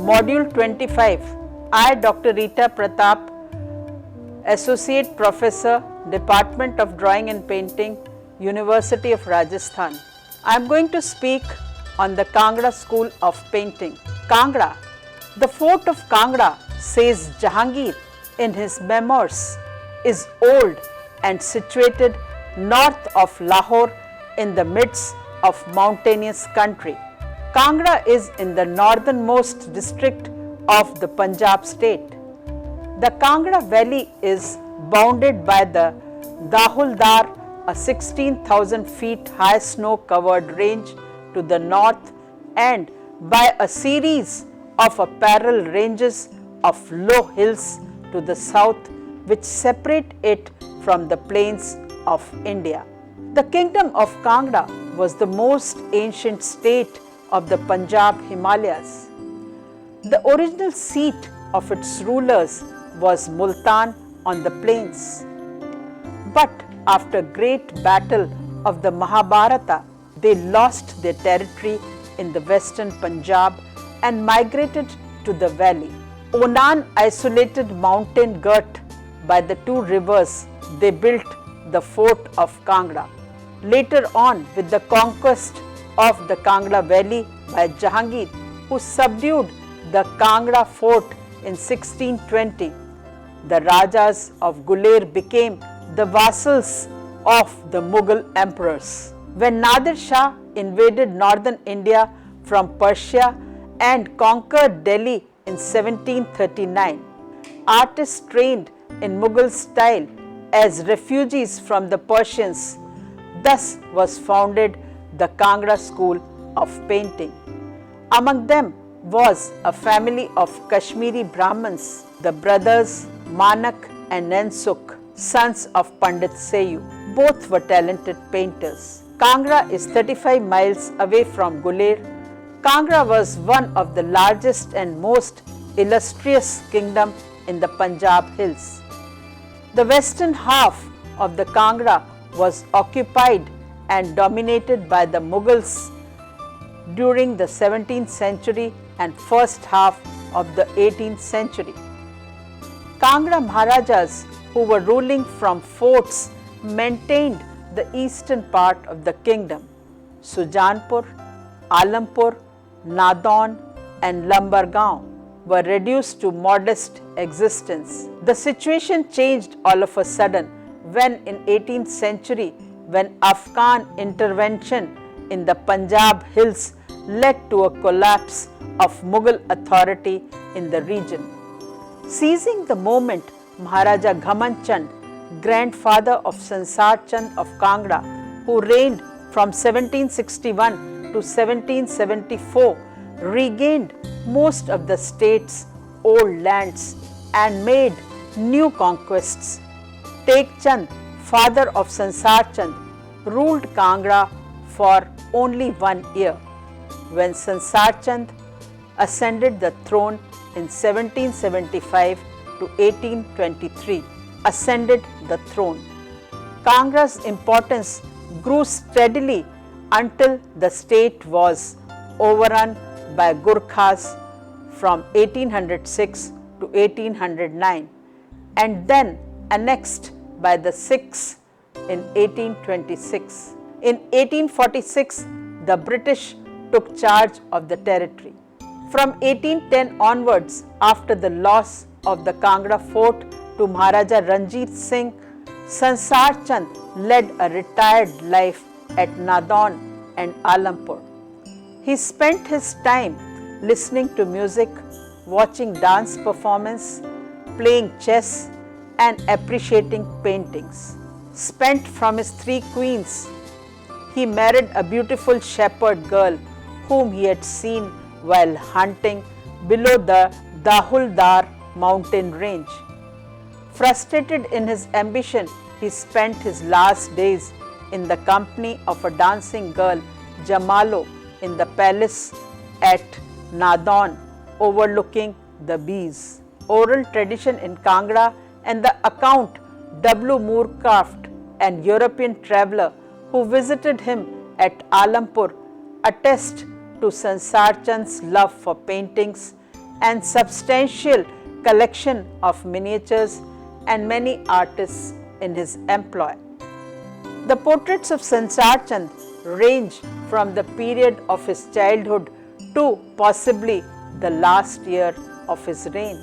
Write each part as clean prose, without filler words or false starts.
Module 25. I, Dr. Rita Pratap, Associate Professor, Department of Drawing and Painting, University of Rajasthan. I am going to speak on the Kangra School of Painting. Kangra. The fort of Kangra, says Jahangir in his memoirs, is old and situated north of Lahore in the midst of mountainous country. Kangra is in the northernmost district of the Punjab state. The Kangra valley is bounded by the Dahuldar, a 16,000 feet high snow covered range to the north, and by a series of parallel ranges of low hills to the south which separate it from the plains of India. The kingdom of Kangra was the most ancient state of the Punjab Himalayas. The original seat of its rulers was Multan on the plains. But after great battle of the Mahabharata, they lost their territory in the western Punjab and migrated to the valley. On an isolated mountain girt by the two rivers, they built the fort of Kangra. Later on, with the conquest of the Kangra valley by Jahangir, who subdued the Kangra fort in 1620, the Rajas of Guler became the vassals of the Mughal emperors. When Nadir Shah invaded northern India from Persia and conquered Delhi in 1739, artists trained in Mughal style as refugees from the Persians. Thus was founded the Kangra School of Painting. Among them was a family of Kashmiri Brahmins, the brothers Manak and Nansuk, sons of Pandit Seyu. Both were talented painters. Kangra is 35 miles away from Guler. Kangra was one of the largest and most illustrious kingdom in the Punjab hills. The western half of the Kangra was occupied and dominated by the Mughals during the 17th century and first half of the 18th century. Kangra Maharajas, who were ruling from forts, maintained the eastern part of the kingdom. Sujanpur, Alampur, Nadon and Lambargaon were reduced to modest existence. The situation changed all of a sudden when in 18th century, when Afghan intervention in the Punjab hills led to a collapse of Mughal authority in the region. Seizing the moment, Maharaja Ghaman Chand, grandfather of Sansar Chand of Kangra, who reigned from 1761 to 1774, regained most of the state's old lands and made new conquests. Tek Chand, father of Sansar Chand, ruled Kangra for only 1 year. When Sansar Chand ascended the throne in 1775 to 1823, Kangra's importance grew steadily until the state was overrun by Gurkhas from 1806 to 1809 and then annexed by the Sikhs in 1826. In 1846, the British took charge of the territory. From 1810 onwards, after the loss of the Kangra fort to Maharaja Ranjit Singh, Sansar Chand led a retired life at Nadon and Alampur. He spent his time listening to music, watching dance performance, playing chess and appreciating paintings. Spent from his 3 queens, he married a beautiful shepherd girl whom he had seen while hunting below the Dahuldar mountain range. Frustrated in his ambition, he spent his last days in the company of a dancing girl, Jamalo, in the palace at Nadon overlooking the bees. Oral tradition in Kangra and the account W. Moorcraft, an European traveller who visited him at Alampur, attest to Sansar Chand's love for paintings and substantial collection of miniatures and many artists in his employ. The portraits of Sansar Chand range from the period of his childhood to possibly the last year of his reign.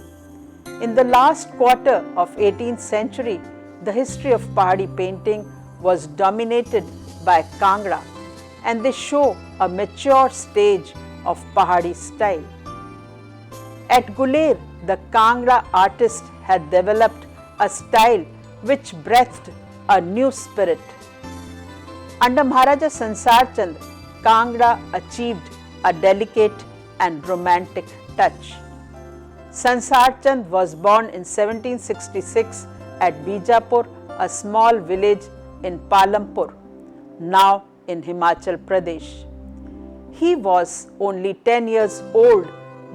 In the last quarter of 18th century, the history of Pahari painting was dominated by Kangra, and they show a mature stage of Pahari style. At Guler, the Kangra artist had developed a style which breathed a new spirit. Under Maharaja Sansar Chand, Kangra achieved a delicate and romantic touch. Sansar Chand was born in 1766 at Bijapur, a small village in Palampur, now in Himachal Pradesh. He was only 10 years old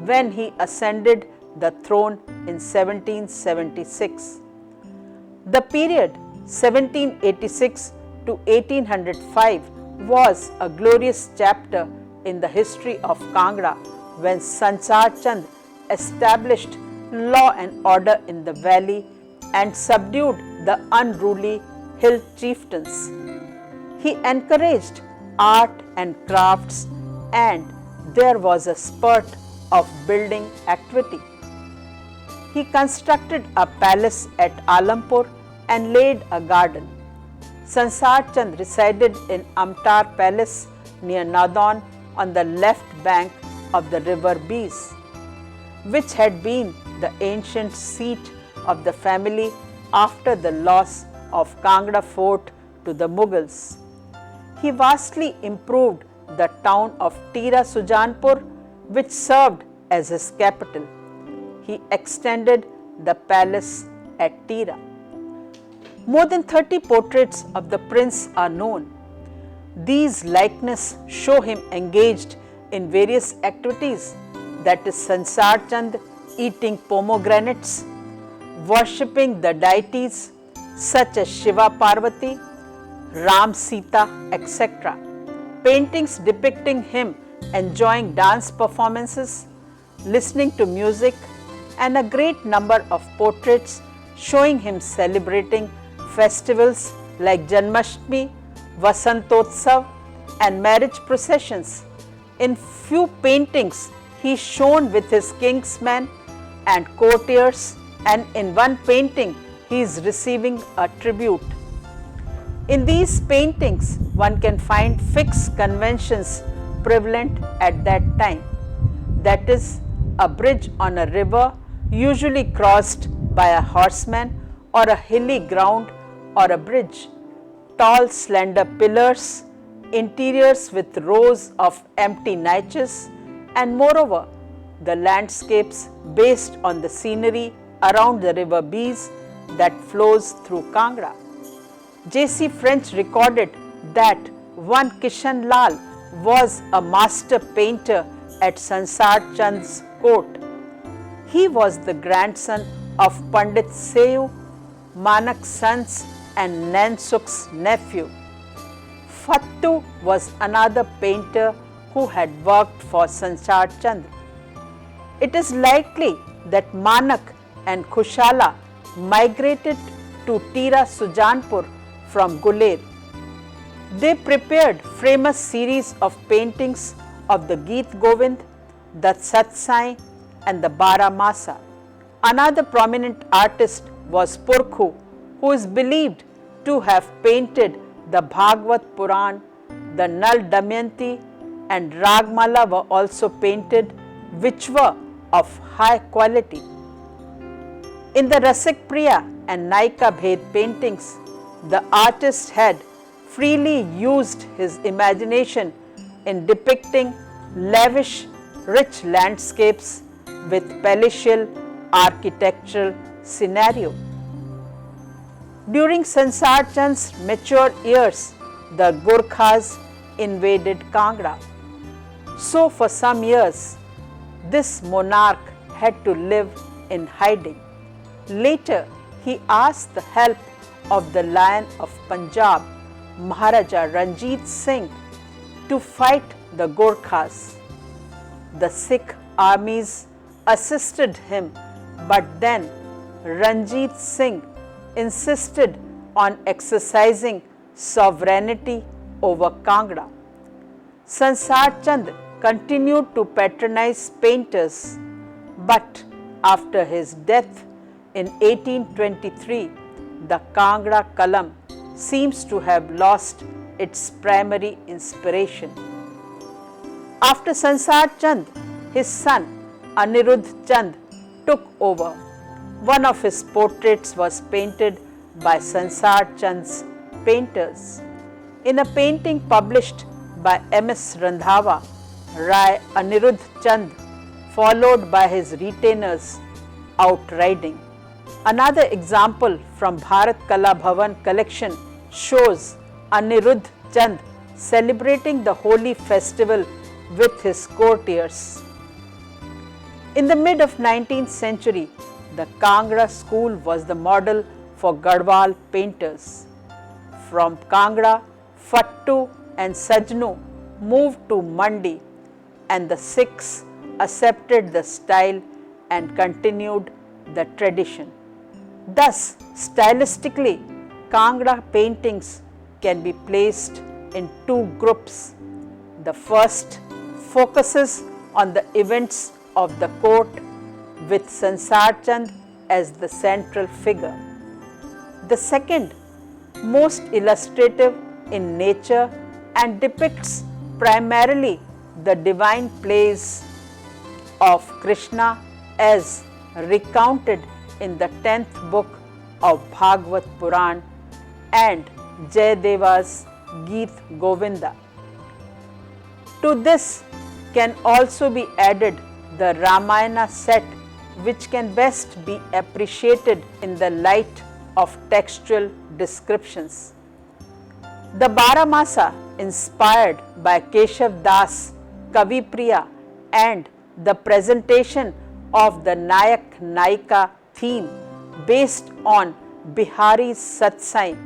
when he ascended the throne in 1776. The period 1786 to 1805 was a glorious chapter in the history of Kangra when Sansar Chand established law and order in the valley and subdued the unruly hill chieftains. He encouraged art and crafts, and there was a spurt of building activity. He constructed a palace at Alampur and laid a garden. Sansar Chand resided in Amtar Palace near Nadon on the left bank of the river Bees, which had been the ancient seat of the family after the loss of Kangra fort to the Mughals. He vastly improved the town of Tira Sujanpur, which served as his capital. He extended the palace at Tira. More than 30 portraits of the prince are known. These likenesses show him engaged in various activities, that is Sansar Chand eating pomegranates, worshipping the deities such as Shiva Parvati, Ram Sita, etc. Paintings depicting him enjoying dance performances, listening to music, and a great number of portraits showing him celebrating festivals like Janmashtami, Vasantotsav, and marriage processions. In few paintings, he is shown with his kingsmen and courtiers, and in one painting, he is receiving a tribute. In these paintings, one can find fixed conventions prevalent at that time. That is, a bridge on a river usually crossed by a horseman, or a hilly ground or a bridge, tall slender pillars, interiors with rows of empty niches, and moreover, the landscapes based on the scenery around the river Bees that flows through Kangra. J.C. French recorded that one Kishan Lal was a master painter at Sansar Chand's court. He was the grandson of Pandit Seyu, Manak's sons, and Nansuk's nephew. Fattu was another painter who had worked for Sansar Chand. It is likely that Manak and Khushala migrated to Tira Sujanpur from Guler. They prepared famous series of paintings of the Geet Govind, the Satsai, and the Bara Masa. Another prominent artist was Purkhu, who is believed to have painted the Bhagavad Puran, the Nal Damayanti, and Ragmala were also painted, which were of high quality. In the Rasik Priya and Naika Bhed paintings, the artist had freely used his imagination in depicting lavish, rich landscapes with palatial architectural scenario. During Sansar Chand's mature years, the Gurkhas invaded Kangra. So for some years, this monarch had to live in hiding. Later, he asked the help of the Lion of Punjab, Maharaja Ranjit Singh, to fight the Gurkhas. The Sikh armies assisted him, but then Ranjit Singh insisted on exercising sovereignty over Kangra. Sansar Chand continued to patronize painters, but after his death in 1823, the Kangra Kalam seems to have lost its primary inspiration. After Sansar Chand, his son Anirudh Chand took over. One of his portraits was painted by Sansar Chand's painters. In a painting published by M.S. Randhawa, Rai Anirudh Chand followed by his retainers outriding. Another example from Bharat Kala Bhavan collection shows Anirudh Chand celebrating the holy festival with his courtiers. In the mid of 19th century, the Kangra school was the model for Garhwal painters. From Kangra, Fattu and Sajnu moved to Mandi, and the Sikhs accepted the style and continued the tradition. Thus, stylistically, Kangra paintings can be placed in two groups. The first focuses on the events of the court with Sansar Chand as the central figure. The second, most illustrative in nature and depicts primarily the divine plays of Krishna as recounted in the 10th book of Bhagavad Puran and Jayadeva's Geet Govinda. To this can also be added the Ramayana set, which can best be appreciated in the light of textual descriptions. The Baramasa, inspired by Keshav Das, Kavi Priya, and the presentation of the Nayak Nayika theme based on Bihari's Satsai,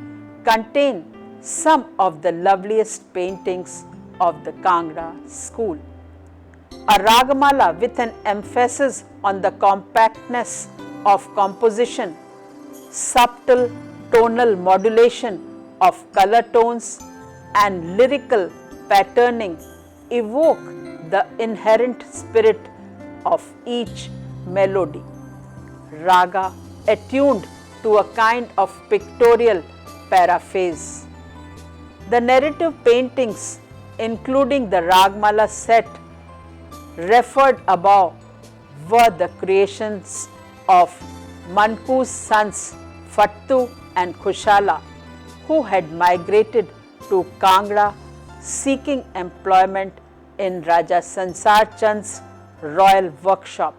contain some of the loveliest paintings of the Kangra school. A Ragamala with an emphasis on the compactness of composition, subtle tonal modulation of color tones, and lyrical patterning evoke the inherent spirit of each melody. Raga attuned to a kind of pictorial paraphrase. The narrative paintings, including the Ragmala set referred above, were the creations of Manku's sons Fattu and Kushala, who had migrated to Kangra seeking employment in Raja Sansar Chand's royal workshop.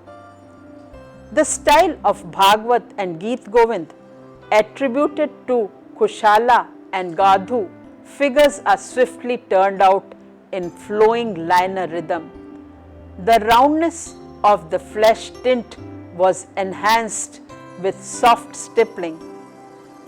The style of Bhagavad and Geet Govind attributed to Kushala and Gadhu figures are swiftly turned out in flowing linear rhythm. The roundness of the flesh tint was enhanced with soft stippling.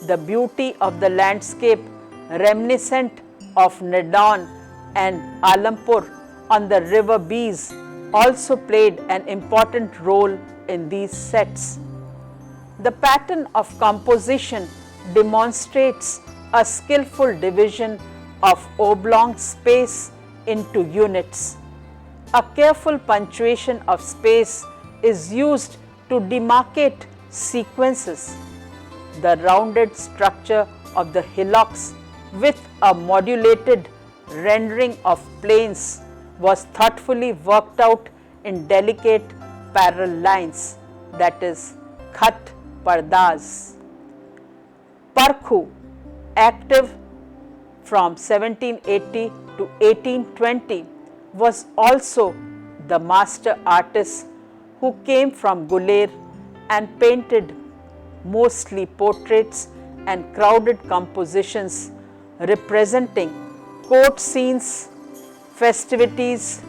The beauty of the landscape, reminiscent of Nedon and Alampur on the river Bees, also played an important role in these sets. The pattern of composition demonstrates a skillful division of oblong space into units. A careful punctuation of space is used to demarcate sequences. The rounded structure of the hillocks with a modulated rendering of planes was thoughtfully worked out in delicate parallel lines, that is, khat pardas. Parkhu, active from 1780 to 1820, was also the master artist who came from Guler and painted mostly portraits and crowded compositions representing court scenes, festivities,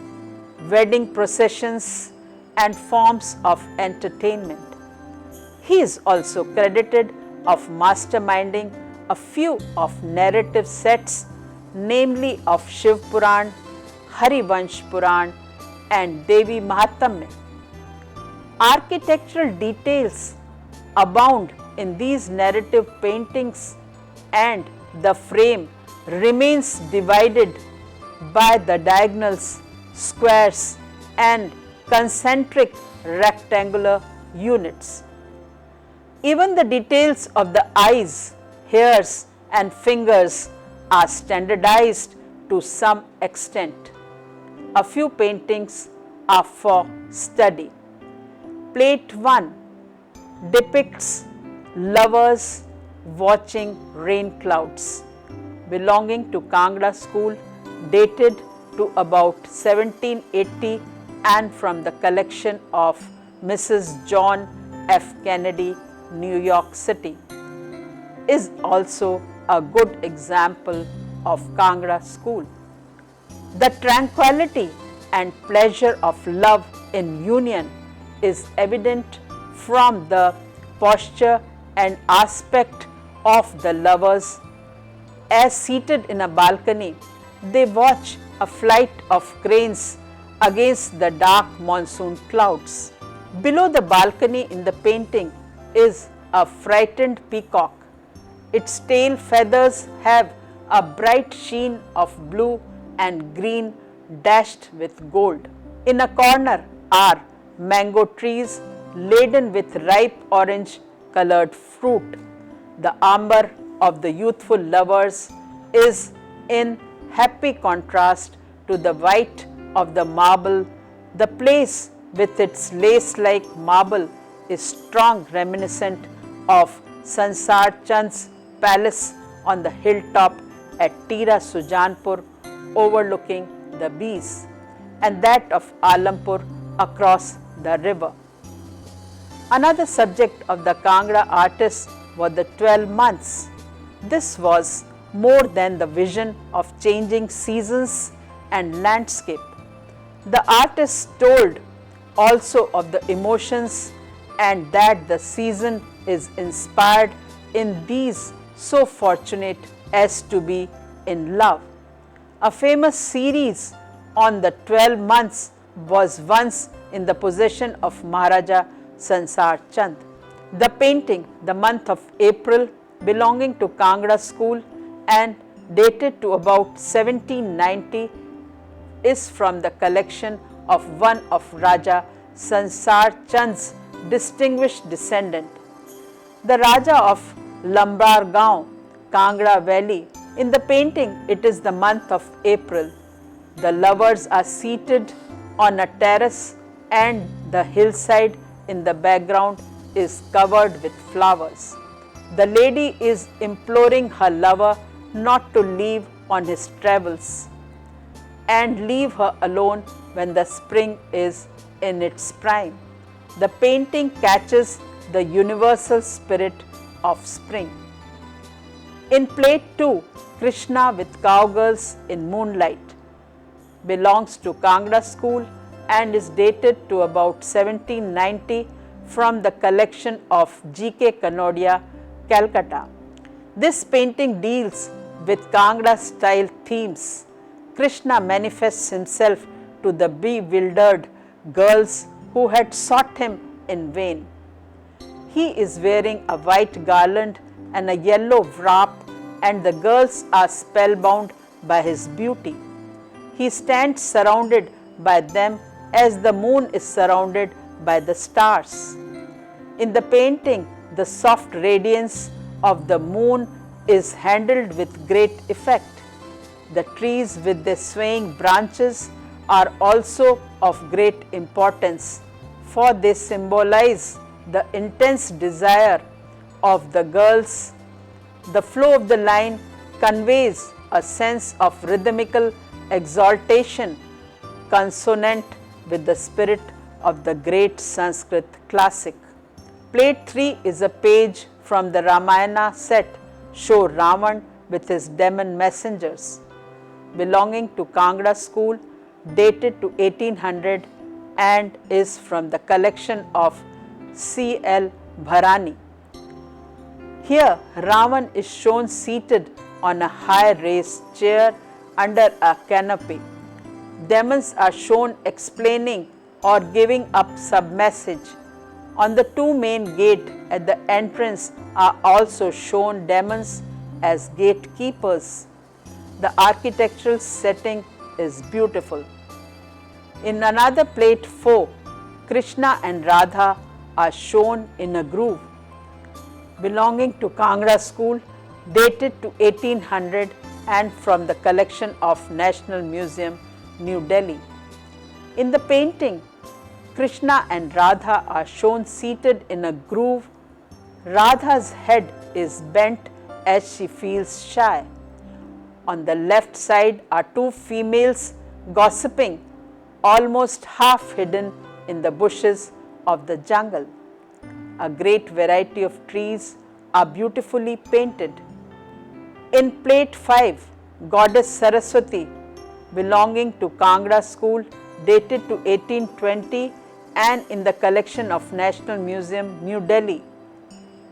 wedding processions, and forms of entertainment. He is also credited of masterminding a few of narrative sets, namely of Shiv Puran, Harivansh Puran, and Devi Mahatmya. Architectural details abound in these narrative paintings, and the frame remains divided by the diagonals, squares and concentric rectangular units. Even the details of the eyes, hairs and fingers are standardized to some extent. A few paintings are for study. Plate 1 depicts lovers watching rain clouds belonging to Kangra school, dated to about 1780 and from the collection of Mrs. John F. Kennedy, New York City, is also a good example of Kangra school. The tranquility and pleasure of love in union is evident from the posture and aspect of the lovers as seated in a balcony. They watch a flight of cranes against the dark monsoon clouds. Below the balcony in the painting is a frightened peacock. Its tail feathers have a bright sheen of blue and green dashed with gold. In a corner are mango trees laden with ripe orange colored fruit. The amber of the youthful lovers is in happy contrast to the white of the marble. The place with its lace-like marble is strong reminiscent of Sansar Chand's palace on the hilltop at Tira Sujanpur overlooking the bees, and that of Alampur across the river. Another subject of the Kangra artists were the 12 months. This was more than the vision of changing seasons and landscape. The artist told also of the emotions, and that the season is inspired in these so fortunate as to be in love. A famous series on the 12 months was once in the possession of Maharaja Sansar Chand. The painting, The Month of April, belonging to Kangra school and dated to about 1790, is from the collection of one of Raja Sansar Chand's distinguished descendant, the Raja of Lambargaon, Kangra Valley. In the painting, it is the month of April. The lovers are seated on a terrace and the hillside in the background is covered with flowers. The lady is imploring her lover not to leave on his travels and leave her alone when the spring is in its prime. The painting catches the universal spirit of spring. In plate 2, Krishna with cowgirls in moonlight belongs to Kangra school and is dated to about 1790 from the collection of G.K. Kanodia, Calcutta. This painting deals with Kangra style themes. Krishna manifests himself to the bewildered girls who had sought him in vain. He is wearing a white garland and a yellow wrap, and the girls are spellbound by his beauty. He stands surrounded by them as the moon is surrounded by the stars. In the painting, the soft radiance of the moon is handled with great effect. The trees with their swaying branches are also of great importance, for they symbolize the intense desire of the girls. The flow of the line conveys a sense of rhythmical exaltation consonant with the spirit of the great Sanskrit classic. Plate 3 is a page from the Ramayana set show Ravan with his demon messengers, belonging to Kangra school, dated to 1800 and is from the collection of C.L. Bharani. Here, Ravan is shown seated on a high raised chair under a canopy. Demons are shown explaining or giving up some message On the two main gates at the entrance are also shown demons as gatekeepers. The architectural setting is beautiful. In another plate 4, Krishna and Radha are shown in a groove belonging to Kangra school, dated to 1800 and from the collection of National Museum, New Delhi. In the painting, Krishna and Radha are shown seated in a groove. Radha's head is bent as she feels shy. On the left side are two females gossiping, almost half hidden in the bushes of the jungle. A great variety of trees are beautifully painted. In plate 5, Goddess Saraswati, belonging to Kangra school, dated to 1820 and in the collection of National Museum, New Delhi,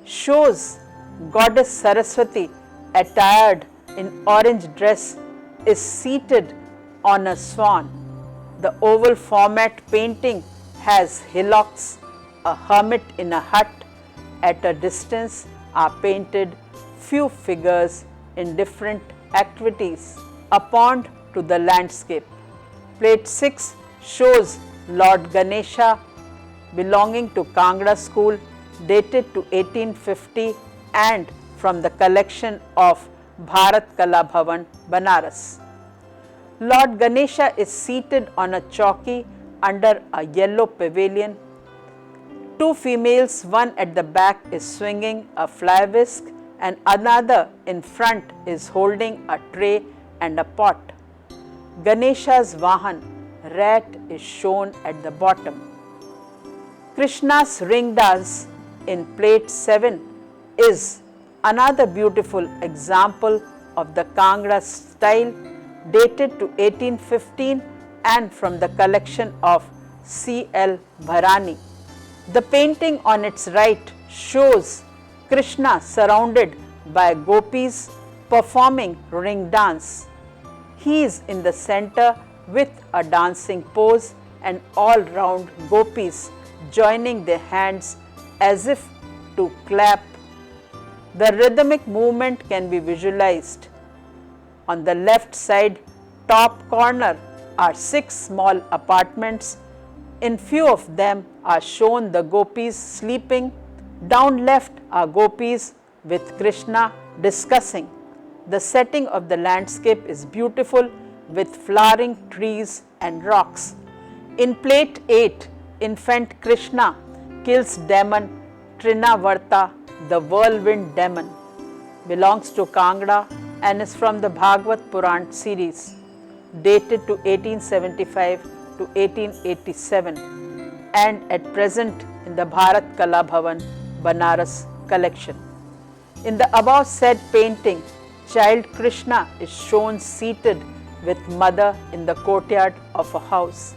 shows Goddess Saraswati attired in orange dress is seated on a swan. The oval format painting has hillocks. A hermit in a hut. At a distance are painted few figures in different activities. A pond to the landscape. Plate 6 shows Lord Ganesha, belonging to Kangra school, dated to 1850 and from the collection of Bharat Kala Bhavan, Banaras. Lord Ganesha is seated on a chowki under a yellow pavilion. Two females, one at the back is swinging a fly whisk and another in front is holding a tray and a pot. Ganesha's Vahan, rat, is shown at the bottom. Krishna's ring dance in plate 7 is another beautiful example of the Kangra style, dated to 1815 and from the collection of C.L. Bharani. The painting on its right shows Krishna surrounded by gopis performing ring dance. He is in the center with a dancing pose and all round gopis joining their hands as if to clap. The rhythmic movement can be visualized. On the left side top corner are 6 small apartments. In few of them are shown the gopis sleeping. Down left are gopis with Krishna discussing. The setting of the landscape is beautiful with flowering trees and rocks. In plate 8, infant Krishna kills demon Trinavarta, the whirlwind demon. Belongs to Kangra and is from the Bhagavad Puran series, dated to 1875 to 1887 and at present in the Bharat Kala Bhavan, Banaras collection. In the above said painting, child Krishna is shown seated with mother in the courtyard of a house.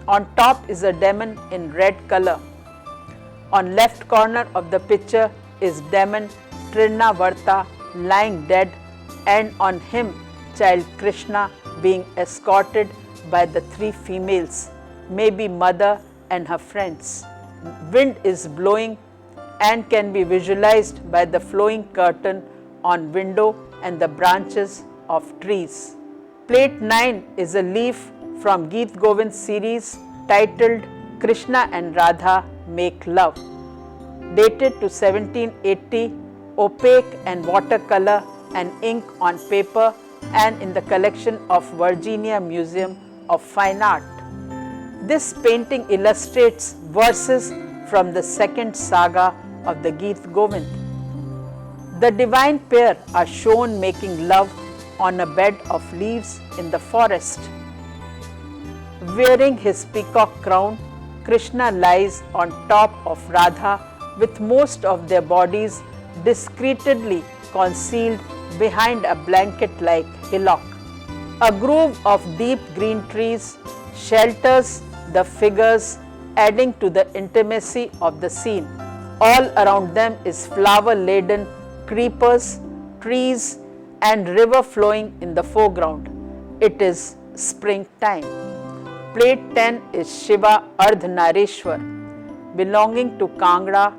On top is a demon in red color. On left corner of the picture is demon Trinavarta lying dead, and on him child Krishna being escorted by the 3 females, maybe mother and her friends. Wind is blowing and can be visualized by the flowing curtain on window and the branches of trees. Plate 9 is a leaf from Geet Govind series titled Krishna and Radha Make Love, dated to 1780, opaque and watercolor and ink on paper and in the collection of Virginia Museum of Fine Art. This painting illustrates verses from the second saga of the Geet Govind. The divine pair are shown making love on a bed of leaves in the forest. Wearing his peacock crown, Krishna lies on top of Radha with most of their bodies discreetly concealed behind a blanket-like hillock. A grove of deep green trees shelters the figures, adding to the intimacy of the scene. All around them is flower-laden creepers, trees and river flowing in the foreground. It is springtime. Plate 10 is Shiva Ardhanarishwar. belonging to Kangra,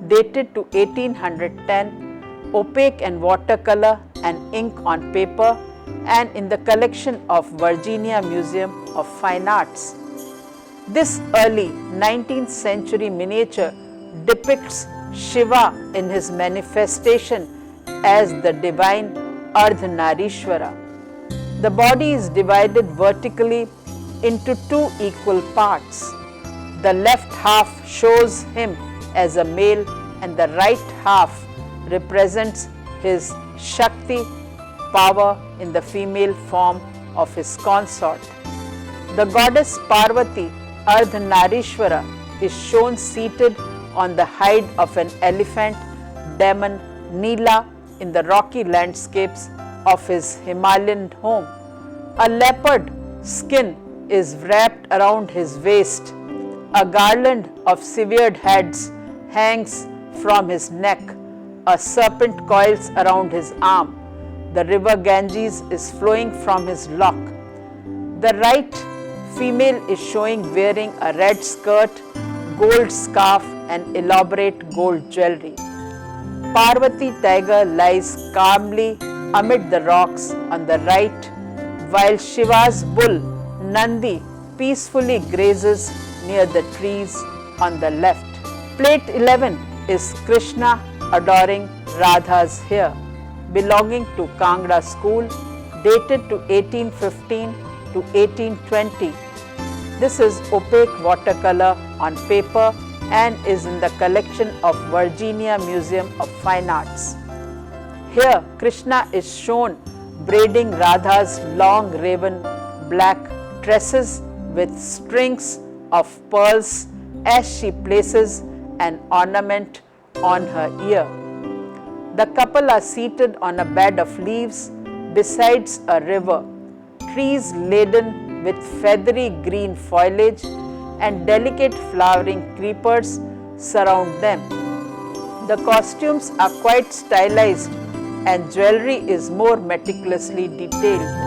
dated to 1810, opaque and watercolor and ink on paper, and in the collection of Virginia Museum of Fine Arts. This early 19th century miniature depicts Shiva in his manifestation as the divine Ardhanarishwara. The body is divided vertically into two equal parts. The left half shows him as a male and the right half represents his Shakti, power, in the female form of his consort. The goddess Parvati, Ardhanarishwara, is shown seated on the hide of an elephant demon Nila in the rocky landscapes of his Himalayan home. A leopard skin is wrapped around his waist. A garland of severed heads hangs from his neck. A serpent coils around his arm. The river Ganges is flowing from his lock. The right female is showing wearing a red skirt, gold scarf and elaborate gold jewelry. Parvati tiger lies calmly amid the rocks on the right, while Shiva's bull Nandi peacefully grazes near the trees on the left. Plate 11 is Krishna adoring Radha's hair, belonging to Kangra school, dated to 1815 to 1820. This is opaque watercolor on paper and is in the collection of Virginia Museum of Fine Arts. Here, Krishna is shown braiding Radha's long raven black tresses with strings of pearls as she places an ornament on her ear. The couple are seated on a bed of leaves besides a river. Trees laden with feathery green foliage and delicate flowering creepers surround them. The costumes are quite stylized and jewelry is more meticulously detailed.